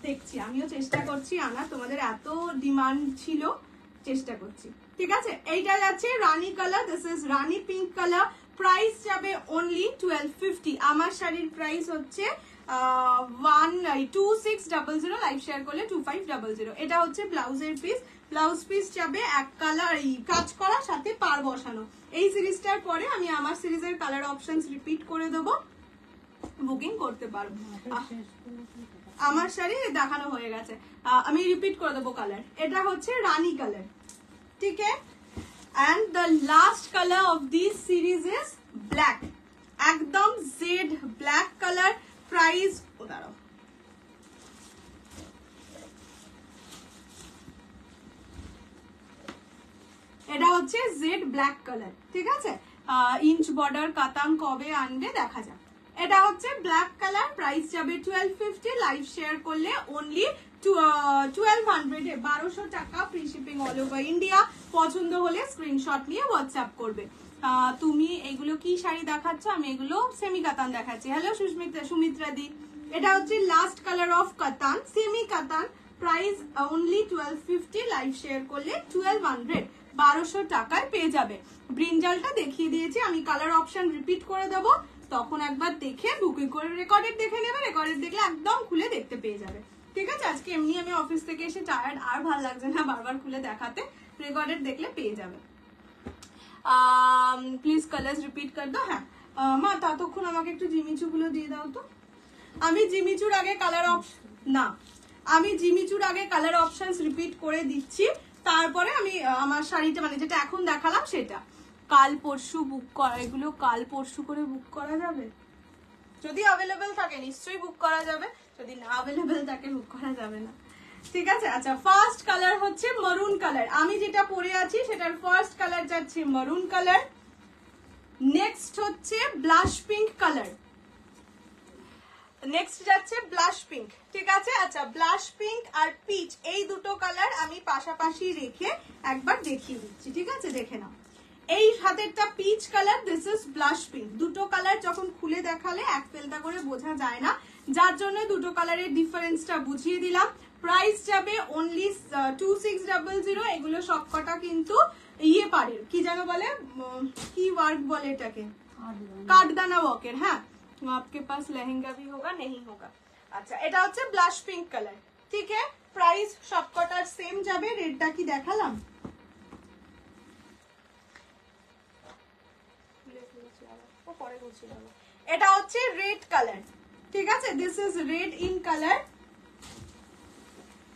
দেখছি। আমিও চেষ্টা করছি আনা, তোমাদের এত ডিমান্ড ছিল, চেষ্টা করছি, ঠিক আছে? এইটা যাচ্ছে rani colour. This is rani pink colour. Price যাবে অনলি 1250। আমার শাড়ির প্রাইস হচ্ছে 2600। লাইভ শেয়ার করলে 2500। এটা হচ্ছে ব্লাউজের পিস। ব্লাউজ পিস যাবে এক কালার কাজ করা, সাথে পার বসানো। এই সিরিজটার পরে আমি আমার সিরিজের কালার অপশনস রিপিট করে দেবো, বুকিং করতে পারবো। আমার শাড়ি দেখানো হয়ে গেছে, আমি রিপিট করে দেবো কালার। এটা হচ্ছে রানী কালার, ঠিক আছে। And the last color of this series is black, একদম জেড ব্ল্যাক কালার। প্রাইস দাঁড়াও, এটা হচ্ছে জেড ব্ল্যাক কালার, ঠিক আছে। ইঞ্চ বর্ডার কাতান কবে আনবে দেখা যাক। এটা হচ্ছে ব্ল্যাক কালার, প্রাইস যাবে 1250, লাইভ শেয়ার করলে অনলি 1200 এ 1200 টাকা, free shipping all over India. পছন্দ হলে স্ক্রিনশট নিয়ে হোয়াটসঅ্যাপ করবে। তুমি এগুলো কি শাড়ি দেখাচ্ছ? আমি এগুলো সেমি কাতান দেখাচ্ছি। হ্যালো সুমিত্রা দি, এটা হচ্ছে লাস্ট কালার অফ কাতান, সেমি কাতান, প্রাইস অনলি 1250, লাইভ শেয়ার করলে 1200, 1200 টাকায় পেয়ে যাবে। ব্রিঞ্জালটা দেখিয়ে দিয়েছি, আমি কালার অপশন রিপিট করে দেবো, তখন একবার দেখে বুকিং করে রেকর্ডেড দেখে নেবে, রেকর্ডেড দেখলে একদম খুলে দেখতে পেয়ে যাবে, ঠিক আছে। আজকে এমনি আমি অফিস থেকে এসে টায়ার্ড, আর ভালো লাগছে না বারবার খুলে দেখাতে, রেকর্ডেড দেখলে পেয়ে যাবে। প্লিজ কালার্স রিপিট কর দাও। হ্যাঁ মা, ততক্ষণ আমাকে একটু জিমিচু গুলো দিয়ে দাও তো। আমি জিমিচুর আগে কালার অপশন না, আমি জিমিচুর আগে কালার অপশনস রিপিট করে দিচ্ছি, তারপরে আমি আমার শাড়িটা মানে যেটা এখন দেখালাম সেটা। কাল পরশু বুক করা, এগুলো কাল পরশু করে বুক করা যাবে, যদি অ্যাভেলেবেল থাকে নিশ্চয়ই বুক করা যাবে, যদি না অ্যাভেলেবেল থাকে বুক করা যাবে না, ঠিক আছে। আচ্ছা, ফার্স্ট কালার হচ্ছে মারুন কালার, আমি যেটা পরে আছি সেটার ফার্স্ট কালার যাচ্ছে মারুন কালার। নেক্সট হচ্ছে ব্লাশ পিঙ্ক কালার, নেক্সট যাচ্ছে ব্লাশ পিঙ্ক, ঠিক আছে। আচ্ছা, ব্লাশ পিঙ্ক আর পিচ এই দুটো কালার আমি পাশাপাশি রেখে একবার দেখিয়ে দিচ্ছি, ঠিক আছে, দেখে নাও। এই হাতেরটা peach colour, this is blush pink. দুটো কালার যখন খুলে দেখালে এক ফেলতা করে বোঝা যায় না, যার জন্য দুটো কালারের ডিফারেন্সটা বুঝিয়ে দিলাম। প্রাইস যাবে অনলি 2600। এগুলো সবকটা কিন্তু ইয়ে পারে, কি যেন বলে, কি ওয়ার্ক বলে এটাকে, কাঠদানা ওয়ার্কের। হ্যাঁ, आपके पास लहंगा भी होगा नहीं होगा। আচ্ছা, এটা হচ্ছে ব্লাশ পিঙ্ক কালার, ঠিক আছে। প্রাইস সবকটার সেম যাবে। রেডটা কি দেখালাম? এটা হচ্ছে রেড কালার, ঠিক আছে, this is red in colour.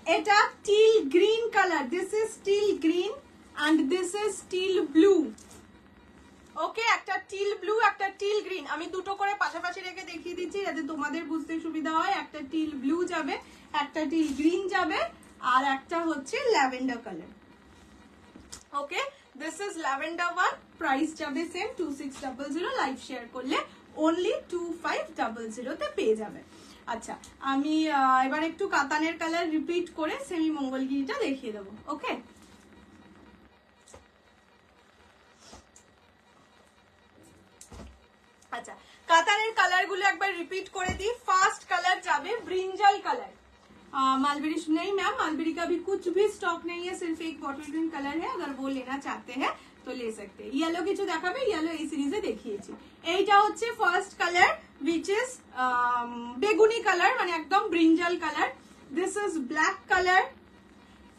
এটা teal green colour, this is teal green and this is teal blue. Okay, একটা টিল ব্লু, একটা টিল গ্রিন, আমি দুটো করে পাশাপাশি রেখে দেখিয়ে দিচ্ছি যাতে তোমাদের বুঝতে সুবিধা হয়। একটা টিল ব্লু যাবে, একটা টিল গ্রিন যাবে, আর একটা হচ্ছে lavender colour. Okay, this is lavender one, price যাবে সেম 2600, লাইভ শেয়ার করলে অনলি 2500 তে পেয়ে যাবে। আচ্ছা, আমি এবার একটু কাতানের কালার রিপিট করে সেমি মঙ্গলগিরিটা দেখিয়ে দেবো। ওকে, আচ্ছা, কাতানের কালার গুলো একবার রিপিট করে দিই। ফার্স্ট কালার যাবে ब्रिंजल कलर। मालबेरी नहीं मैम, मालबेरी का भी कुछ भी स्टॉक नहीं है, सिर्फ एक बॉटल ग्रीन कलर है, अगर वो लेना चाहते हैं तो ले सकते हैं। येलो কিছু দেখাবে, येलो এই সিরিজে দেখিয়েছি। এইটা হচ্ছে ফার্স্ট কালার which is বেগুনি কালার, মানে একদম brinjal colour. This is black colour.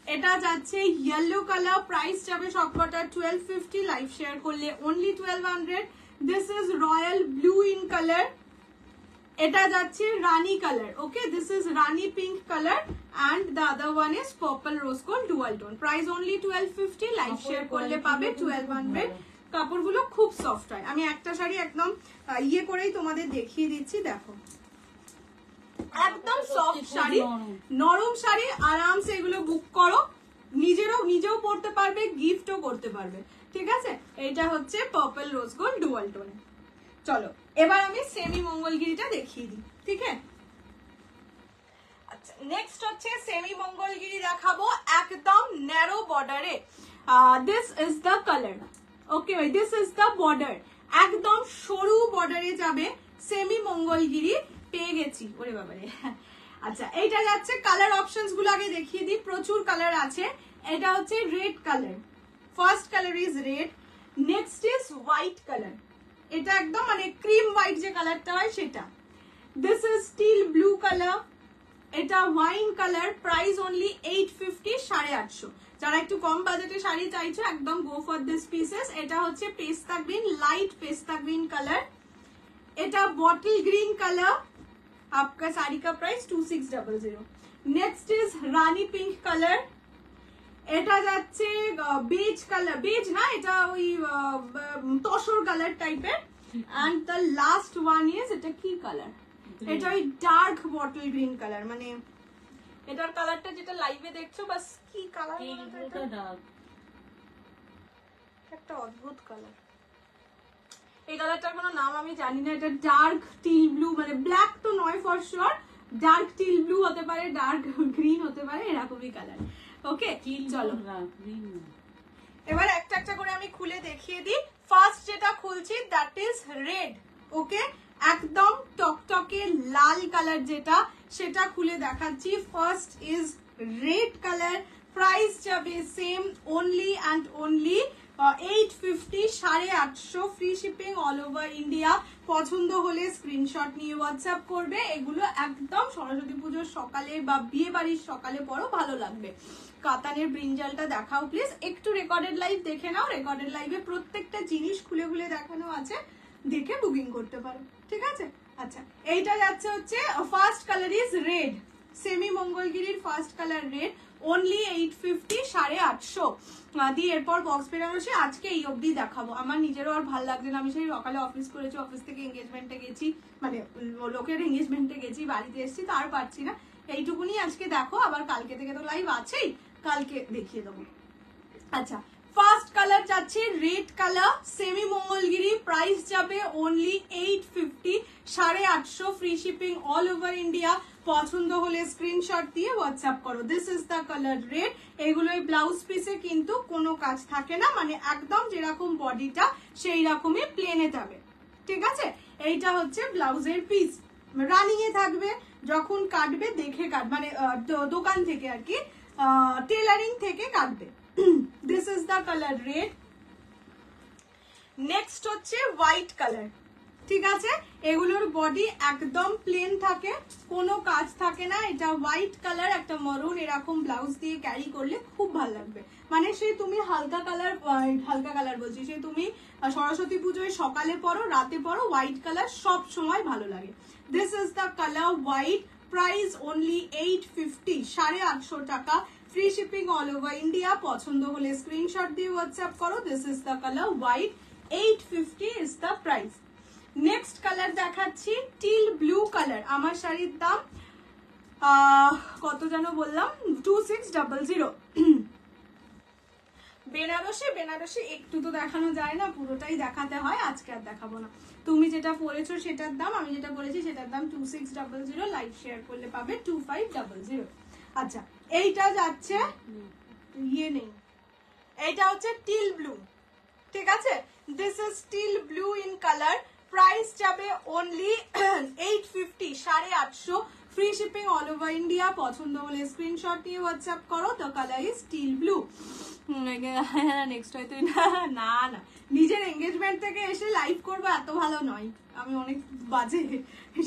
এটা যাচ্ছে ইয়েলো কালার, প্রাইস যাবে সবকটা 1250, লাইভ শেয়ার করলে only 1200। This is royal blue in colour. এটা যাচ্ছে rani colour. Okay, this is rani pink colour and the other one is purple rose gold dual tone. Price only 1250, live share করলে পাবে 1200। কাপড়গুলো খুব soft হয়। আমি একটা শাড়ি একদম ইয়ে করেই তোমাদের দেখিয়ে দিচ্ছি, দেখো, একদম সফট শাড়ি, নরম শাড়ি, আরামসে এগুলো বুক করো, নিজেও পরতে পারবে, গিফটও করতে পারবে, ঠিক আছে। এটা হচ্ছে purple rose gold dual tone. চলো এবার আমি সেমি মঙ্গলগিরিটা দেখিয়ে দিই, ঠিক আছে। আচ্ছা, নেক্সট হচ্ছে সেমি মঙ্গলগিরি দেখাবো একদম ন্যারো বর্ডারে। This is the colour. Okay, this is the border, একদম সরু বর্ডারে যাবে সেমি মঙ্গলগিরি। পেয়ে গেছি, ওরে বাবারে। আচ্ছা, এইটা যাচ্ছে, কালার অপশনস গুলো আগে দেখিয়ে দিই, প্রচুর কালার আছে। এটা হচ্ছে red colour, first colour is red. Next is white colour, এটা একদম মানে ক্রিম হোয়াইট যে কালারটা হয় সেটা। This is steel blue colour. এটা ওয়াইন কালার, প্রাইস অনলি 850, 850। যারা একটু কম বাজেটে শাড়ি চাইছো একদম গো ফর দিস পিসেস। এটা হচ্ছে পেস্তা গ্রিন, লাইট পেস্তা গ্রিন কালার, এটা বটল গ্রিন কালার। आपका साड़ी का price 2600। Next is rani pink colour, এটা যাচ্ছে বেজ কালার, বেজ না এটা ওই তসর কালার টাইপের। And the last one is এটা কি কালার, এটা ওই ডার্ক বটল গ্রিন কালার, মানে এটার কালারটা যেটা লাইভে দেখছো বাস কি কালার, একটা অদ্ভুত কালার। এই কালারটার কোনো নাম আমি জানি না। এটা ডার্ক টিল ব্লু, মানে ব্ল্যাক তো নয় for sure, dark teal blue হতে পারে, ডার্ক গ্রিন হতে পারে, এরকমই কালার। ওকে চলো এবার একটা একটা করে আমি খুলে দেখিয়ে দিই। ফার্স্ট যেটা খুলছি দ্যাট ইজ রেড। ওকে, একদম টকটকে লাল কালার যেটা, সেটা খুলে দেখাচ্ছি। First is red colour, price যাবে same, only and only 850, 850, free shipping all over India. পছন্দ হলে স্ক্রিনশট নিয়ে হোয়াটসঅ্যাপ করবে। এগুলো একদম সরস্বতী পুজোর সকালে বা বিয়ে বাড়ির সকালে পরও ভালো লাগবে। কাতানের ব্রিঞ্জালটা দেখাও প্লিজ, একটু রেকর্ডেড লাইভ দেখে নাও, রেকর্ডেড লাইভে প্রত্যেকটা জিনিস খুলে খুলে দেখানো আছে, দেখে বুকিং করতে পারো, ঠিক আছে। আচ্ছা, এইটা যাচ্ছে হচ্ছে first colour is red, semi মঙ্গলগিরির ফার্স্ট কালার রেড, অনলি 850, 850 দিয়ে এরপর বক্স বেনারসি আজকে এই অবধি দেখাবো। আমার নিজেরও আর ভালো লাগছে না, আমি সেই সকালে অফিস করেছি, অফিস থেকে এঙ্গেজমেন্টে গেছি, মানে লোকের এঙ্গেজমেন্টে গেছি, বাড়িতে এসেছি, তো আর পারছি না। এইটুকুনি আজকে দেখো, আবার কালকে থেকে তো লাইভ আছেই, কালকে দেখিয়ে দেবো। আচ্ছা, ফার্স্ট কালার যাচ্ছে red colour, semi Mangalagiri, price যাবে only 850, 850, free shipping all over India. পছন্দ হলে স্ক্রিনশট দিয়ে হোয়াটসঅ্যাপ করো। This is the colour red. এগুলো ব্লাউজ পিসে কিন্তু কোনো কাজ থাকে না, মানে একদম যেরকম বডিটা সেই রকমই প্লেনে যাবে, ঠিক আছে। এইটা হচ্ছে ব্লাউজের পিস, রানিং এ থাকবে, যখন কাটবে দেখে কাট, মানে দোকান থেকে আর কি, টেলারিং থেকে কাটবে। This is the colour red. Next হচ্ছে হোয়াইট কালার, ঠিক আছে। এগুলোর বডি একদম প্লেন থাকে, কোনো কাজ থাকে না। এটা হোয়াইট কালার, একটা মরুন এরকম ব্লাউজ দিয়ে ক্যারি করলে খুব ভালো লাগবে। মানে সেই তুমি হালকা কালার বলছি, সেই তুমি সরস্বতী পুজোয় সকালে পরো, রাতে পরো, হোয়াইট কালার সব সময় ভালো লাগে। This is the colour white, price only 850, 850 টাকা, free shipping all over India. পছন্দ হলে স্ক্রিনশট দিয়ে হোয়াটসঅ্যাপ করো। This is the colour white, 850 is the price. Next colour দেখাচ্ছি টিল ব্লু কালার। আমার শাড়ির দাম কত যেন বললাম, 2600। বেনারসি একটু তো দেখানো যায় না, পুরোটাই দেখাতে হয়, আজকে আর দেখাবো না। তুমি যেটা পরেছো সেটার দাম, আমি যেটা বলেছি সেটার দাম 2600, লাইভ শেয়ার করলে পাবে 2500। আচ্ছা, এইটা যাচ্ছে ইয়ে নেই, এইটা হচ্ছে টিল ব্লু, ঠিক আছে। This is teal blue in colour, price যাবে only 850, 850, free shipping all over India. পছন্দ হলে স্ক্রিনশট নিয়ে হোয়াটসঅ্যাপ করো। The colour is teal blue. Next হয়তো না, নিজের এঙ্গেজমেন্ট থেকে এসে লাইভ করবো এত ভালো নয়, আমি অনেক বাজে,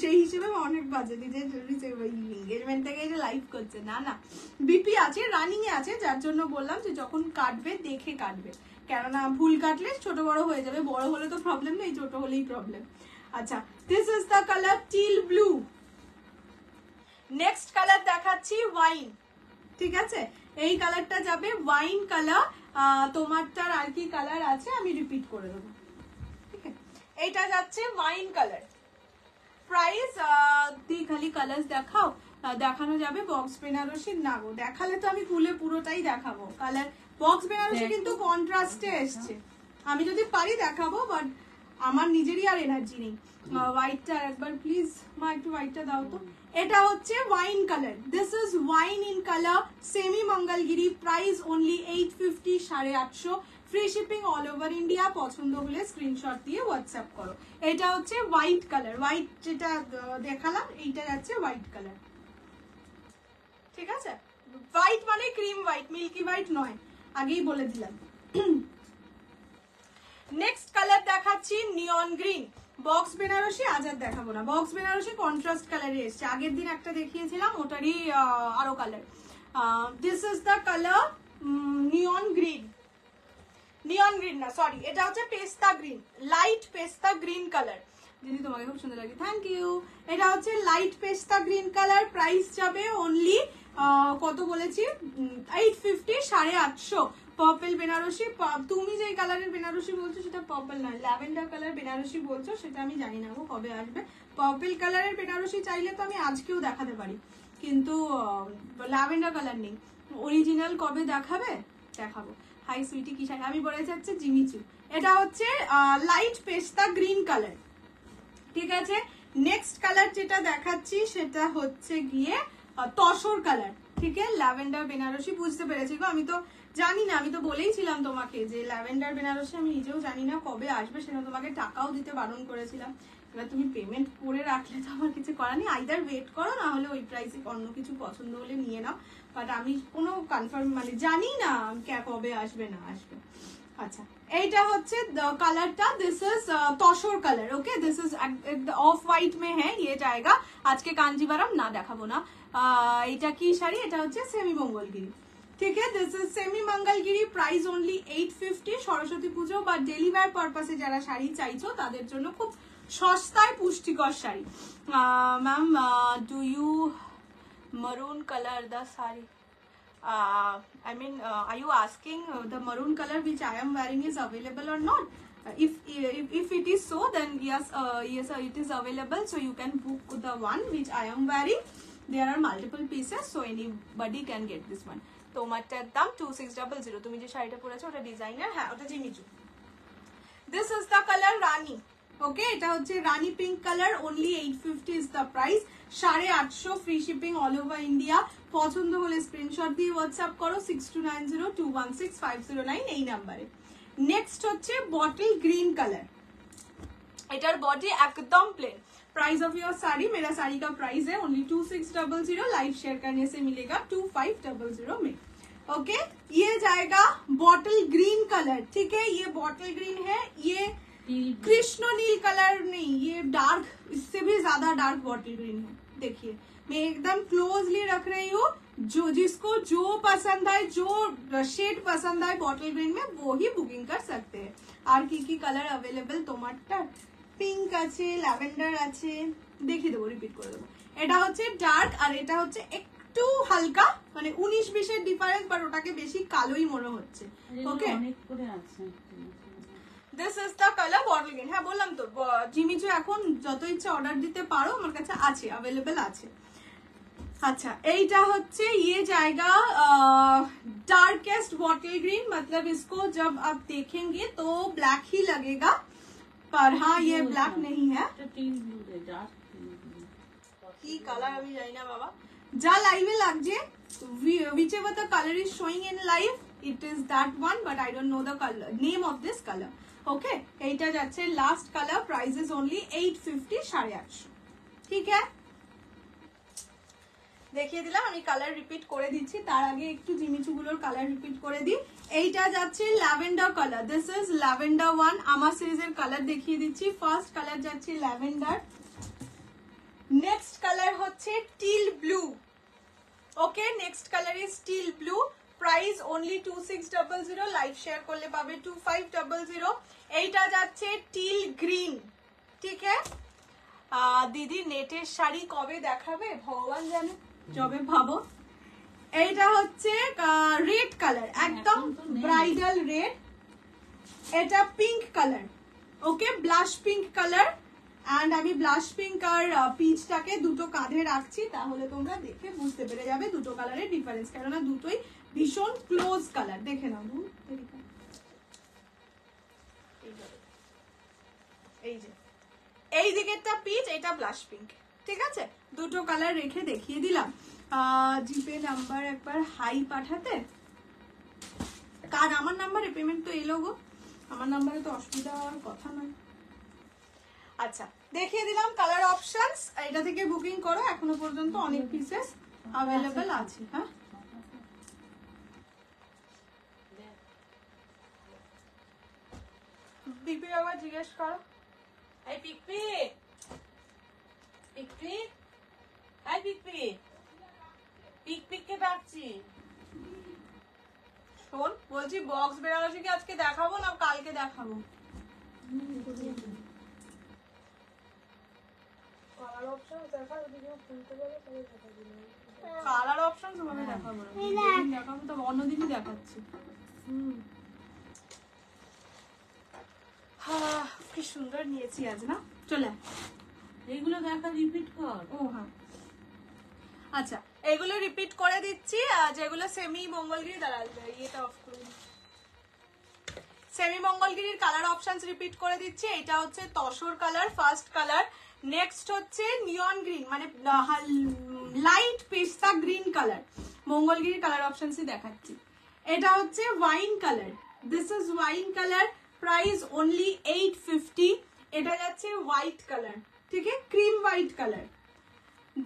সেই হিসেবে অনেক বাজে, নিজের এঙ্গেজমেন্ট থেকে এসে লাইভ করছে। না, বিপি আছে, রানিং এ আছে, যার জন্য বললাম যে যখন কাটবে দেখে কাটবে, কেননা ভুল কাটলে ছোট বড় হয়ে যাবে, বড় হলে তো প্রবলেম নেই, ছোট হলেই প্রবলেম। আচ্ছা, this is the colour till blue. Next colour দেখাচ্ছি ওয়াইন, ঠিক আছে। এই কালারটা যাবে ওয়াইন কালার, তোমারটার আর কি কালার আছে আমি রিপিট করে দেবো, ঠিক আছে। এইটা যাচ্ছে ওয়াইন কালার, প্রাইস খালি কালার দেখাও, দেখানো যাবে বক্স বেনারসি না গো, দেখালে তো আমি খুলে পুরোটাই দেখাবো। কালার বক্স বেনারসি কিন্তু কন্ট্রাস্টে এসছে, আমি যদি পারি দেখাবো, বাট আমার নিজেরই আর এনার্জি নেই। হোয়াইটটা একবার প্লিজ মা, একটু হোয়াইটটা দাও তো। এটা হচ্ছে wine colour, this is wine in colour, semi Mangalagiri, price only 850, 850, free shipping all over India. পছন্দ হলে স্ক্রিনশট দিয়ে হোয়াটসঅ্যাপ করো। এটা হচ্ছে হোয়াইট কালার, হোয়াইট যেটা দেখালাম এইটা যাচ্ছে হোয়াইট কালার, ঠিক আছে। হোয়াইট মানে ক্রিম হোয়াইট, মিল্কি হোয়াইট নয়, আগেই বলে দিলাম। নেক্সট কালার দেখাচ্ছি নিয়ন গ্রিন, বক্স বেনারসি আজ আর দেখাবো না, বক্স বেনারসি কন্ট্রাস্ট কালারে এসছে, আগের দিন একটা দেখিয়েছিলাম ওটারই আরো colour. This is the colour neon green, neon green না সরি, এটা হচ্ছে পেস্তা গ্রিন, লাইট পেস্তা গ্রিন কালার। দিদি তোমাকে খুব সুন্দর লাগে, থ্যাংক ইউ। এটা হচ্ছে লাইট পেস্তা গ্রিন কালার, প্রাইস যাবে অনলি কত বলেছি 850, 850। পার্পল বেনারসি, তুমি যে কালারের বেনারসি বলছো সেটা পার্পল নয়, ল্যাভেন্ডার কালার বেনারসি বলছো, সেটা আমি জানি না গো কবে আসবে। পার্পল কালারের বেনারসি চাইলে তো আমি আজকেও দেখাতে পারি, কিন্তু ল্যাভেন্ডার কালার নেই। অরিজিনাল কবে দেখাবে? দেখাবো। হাই সুইটি কি শাড়ি? আমি বলে যাচ্ছি জিমিচু। এটা হচ্ছে লাইট পেস্তা গ্রিন কালার, ঠিক আছে। নেক্সট কালার যেটা দেখাচ্ছি সেটা হচ্ছে গিয়ে তসর কালার, ঠিক আছে। ল্যাভেন্ডার বেনারসি, বুঝতে পেরেছি গো, আমি তো জানি না, আমি তো বলেইছিলাম তোমাকে যে ল্যাভেন্ডার বেনারসি আমি নিজেও জানি না কবে আসবে, সেটা তোমাকে টাকাও দিতে বারণ করেছিলাম। এবার তুমি পেমেন্ট করে রাখলে তো আমার কিছু করার নেই, আইদার ওয়েট করো, না হলে ওই প্রাইসে অন্য কিছু পছন্দ হলে নিয়ে নাও। বাট আমি কোনো কনফার্ম মানে জানি না কবে আসবে না আসবে। আচ্ছা, এইটা হচ্ছে কালারটা, this is tussar colour, okay. This is off white মে হ্যাঁ ये जाएगा। আজকে কাঞ্জিভারাম না দেখাবো না। এটা কি শাড়ি? এটা হচ্ছে সেমি মঙ্গলগিরি, ঠিক আছে। This is semi Mangalagiri, price only 850। Saraswati পুজো বা ডেলি ওয়্যার পারপাসে যারা শাড়ি চাইছো তাদের জন্য খুব সস্তায় পুষ্টিকর sari. Ma'am do you maroon color the saree? I mean, are you asking the maroon color which I am wearing is available or not? If it is so, then yes, yes, it is available. So you can book the one which I am wearing. There are multiple pieces, so anybody can get this one. তোমারটার দাম 2600। তুমি যে শাড়িটা পরেছো ওটা designer, হ্যাঁ ওটা Jimmy Choo. This is the color Rani. Okay, এটা হচ্ছে rani pink colour, only 850 is the price। 850 free shipping all over India. পছন্দ হলে স্ক্রিনশট দিয়ে হোয়াটসঅ্যাপ করো 6290216509 এই নাম্বারে। নেক্সট হচ্ছে বটল গ্রিন কালার, এটার বডি একদম plain. Price of your sari, मेरा साड़ी का प्राइस है ओनली 2600। लाइव शेयर करने से मिलेगा 2500 में। ओके, ये जाएगा बॉटल ग्रीन कलर, ठीक है। ये बॉटल ग्रीन है, ये कृष्ण नील कलर नहीं, ये डार्क, इससे भी ज्यादा डार्क बॉटल ग्रीन है। देखिए मैं एकदम क्लोजली रख रही हूँ, जो जिसको जो पसंद आए, जो शेड पसंद आए बॉटल ग्रीन में, वो ही बुकिंग कर सकते हैं। আর কি কালার अवेलेबल তোমারটার? পিঙ্ক আছে, ল্যাভেন্ডার আছে, দেখিয়ে দেবো, রিপিট করে দেবো। এটা হচ্ছে ডার্ক আর এটা হচ্ছে একটু হালকা, মানে 19-20 এর ডিফারেন্স, বাট ওটাকে বেশি কালোই মনে হচ্ছে। Okay, this is the colour bottle green. হ্যাঁ বললাম তো, জিমিচু এখন যত ইচ্ছা অর্ডার দিতে পারো, আমার কাছে আছে, अवेलेबल আছে। अच्छा, এইটা হচ্ছে ये जाएगा डार्केस्ट बॉटल ग्रीन, मतलब इसको जब आप देखेंगे तो ब्लैक ही लगेगा, पर हाँ ये ब्लैक नहीं है। কি কালার আমি জানি না বাবা, যা লাইভে লাগছে, whichever the color is showing in live, it is that one, but I don't know the color name of this color. Okay, এইটা যাচ্ছে last colour, price is only 850, 850, ঠিক আছে। দেখিয়ে দিলাম, আমি কালার রিপিট করে দিচ্ছি, তার আগে একটু জিমিচুগুলোর কালার রিপিট করে দিই। এইটা যাচ্ছে lavender colour, this is lavender one. আমার সিরিজের কালার দেখিয়ে দিচ্ছি। ফার্স্ট কালার যাচ্ছে ল্যাভেন্ডার, নেক্সট কালার হচ্ছে till blue. Okay, next colour is teal blue, price only 2600। Live share করলে পাবে 2500। এইটা যাচ্ছে টিল গ্রিন, ঠিক আছে। দিদি নেটের শাড়ি কবে দেখাবে ভগবান জানে, যবে ভাবো। এইটা হচ্ছে রেড কালার, একদম ব্রাইডাল রেড। এটা pink colour, okay, blush pink colour. And আমি ব্লাশ পিঙ্ক আর পিচটাকে দুটো কাঁধে রাখছি, তাহলে তোমরা দেখে বুঝতে পেরে যাবে দুটো কালারের ডিফারেন্স, কেননা দুটোই ভীষণ ক্লোজ কালার। দেখে নাও, এই যে এই দিকেরটা পিচ, এটা ব্লাশ পিঙ্ক, ঠিক আছে। দুটো কালার রেখে দেখিয়ে দিলাম। জিপে নাম্বার একবার হাই পাঠাতে, কার আমার নাম্বারে পেমেন্ট তো এলো গো, আমার নাম্বারে তো অসুবিধা হওয়ার কথা নয়। আচ্ছা, দেখিয়ে দিলাম কালার অপশনস, এটা থেকে বুকিং করো, এখনো পর্যন্ত অনেক পিসেস अवेलेबल আছে। হ্যাঁ, পিপি আবার জিজ্ঞেস করো। এই পিপি, পিপি, এই পিপি, পিক পিককে ডাকছি। শোন বলছি বক্স বেনারসি কি আজকে দেখাবো না কালকে দেখাবো? কালার অপশন দেখা, যদি কেউ খুলতে পারে তাহলে দেখা দিলাম। কালার অপশন তোমাকে দেখাবো না, দেখাবো তো অন্যদিনই দেখাচ্ছি। কি সুন্দর নিয়েছি আজ না, চলে এইগুলো দেখা রিপিট কর। ও হ্যাঁ আচ্ছা, এগুলো রিপিট করে দিচ্ছি। যেগুলো সেমি মঙ্গলগিরি দাঁড়াবে, ইয়েটা অফ করুন। সেমি মঙ্গলগিরির কালার অপশনস রিপিট করে দিচ্ছি। এটা হচ্ছে tussar colour, first colour. Next হচ্ছে নিয়ন গ্রিন, মানে লাইট পেস্তা গ্রিন কালার। মঙ্গলগিরির কালার অপশনসই দেখাচ্ছি। এটা হচ্ছে wine colour, this is wine colour, price only 850। এটা যাচ্ছে হোয়াইট কালার, ঠিক আছে, cream white colour.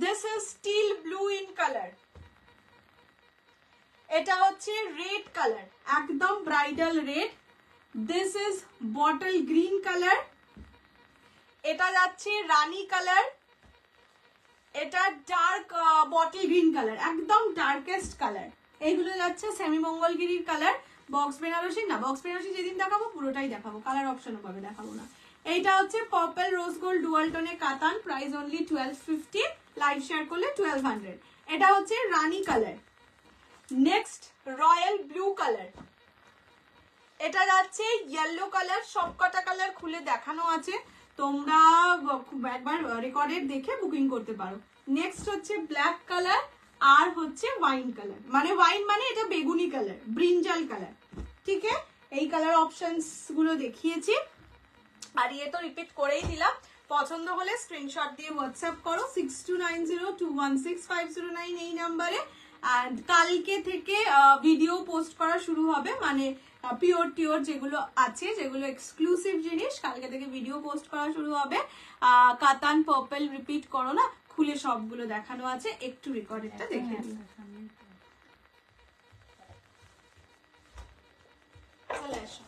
This is steel blue in colour. এটা হচ্ছে রেড কালার, একদম bridal red. This is bottle green colour. এটা যাচ্ছে রানী কালার। এটা ডার্ক বটল গ্রিন কালার, একদম ডার্কেস্ট কালার। এইগুলো যাচ্ছে সেমি মঙ্গলগিরির কালার। বক্স বেনারসি না, বক্স বেনারসি যেদিন দেখাবো পুরোটাই দেখাবো, কালার অপশনও পাবে, দেখাবো না। এইটা হচ্ছে পার্পল রোজ গোল্ড ডুয়াল টোনে কাতান, প্রাইস অনলি 1250, লাইভ শেয়ার করলে 1200। এটা হচ্ছে rani colour. Next royal blue colour. এটা যাচ্ছে ইয়েলো কালার, সবকটা কালার খুলে দেখানো আছে, তোমরা একবার রেকর্ডেড দেখে বুকিং করতে পারো। নেক্সট হচ্ছে ব্ল্যাক কালার আর হচ্ছে ওয়াইন কালার, মানে ওয়াইন মানে এটা বেগুনি কালার, ব্রিঞ্জাল কালার, ঠিক আছে। এই কালার অপশনস গুলো দেখিয়েছি, আর ইয়ে তো রিপিট করেই দিলাম। পছন্দ হলে স্ক্রিনশট দিয়ে হোয়াটসঅ্যাপ করো 6290216509 এই নাম্বারে। আর কালকে থেকে ভিডিও পোস্ট করা শুরু হবে, মানে পিওর টিওর যেগুলো আছে, যেগুলো এক্সক্লুসিভ জিনিস, কালকে থেকে ভিডিও পোস্ট করা শুরু হবে। কাতান পার্পল রিপিট করো না, খুলে সবগুলো দেখানো আছে, একটু রেকর্ডেডটা দেখে নিন। চলে আসো,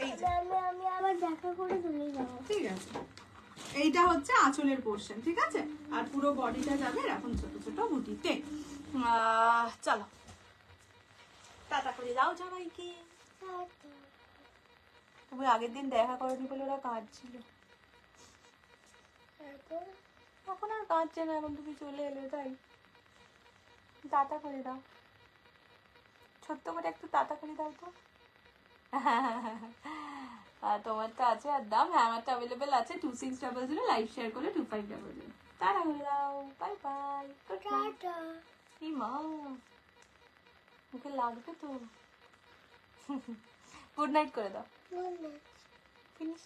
এই যে আমি আবার দেখা করে চলে যাবো। ঠিক আছে, এইটা হচ্ছে আঁচলের পোর্শন, ঠিক আছে, আর পুরো বডিটা যাবে এখন ছোট ছোট বুটিতে। চলো টাটা করে দাও সবাইকে। তুমি আগের দিন দেখা করনি বলে ওরা কাঁদছিল, এখন আর কাঁদছে না, এখন তুমি চলে এলে তাই। টাটা করে দাও, ছোট্ট করে একটু টাটা করে দাও তো। তোমারটা আছে আর দাম, হ্যাঁ আমারটা অ্যাভেলেবেল আছে 2600, লাইভ শেয়ার করলে 2500। টাটা করে দাও, বাই বাই, টাটা। এই মা মুখে লাগবে তো। গুড নাইট করে দাও, ফিনিশ।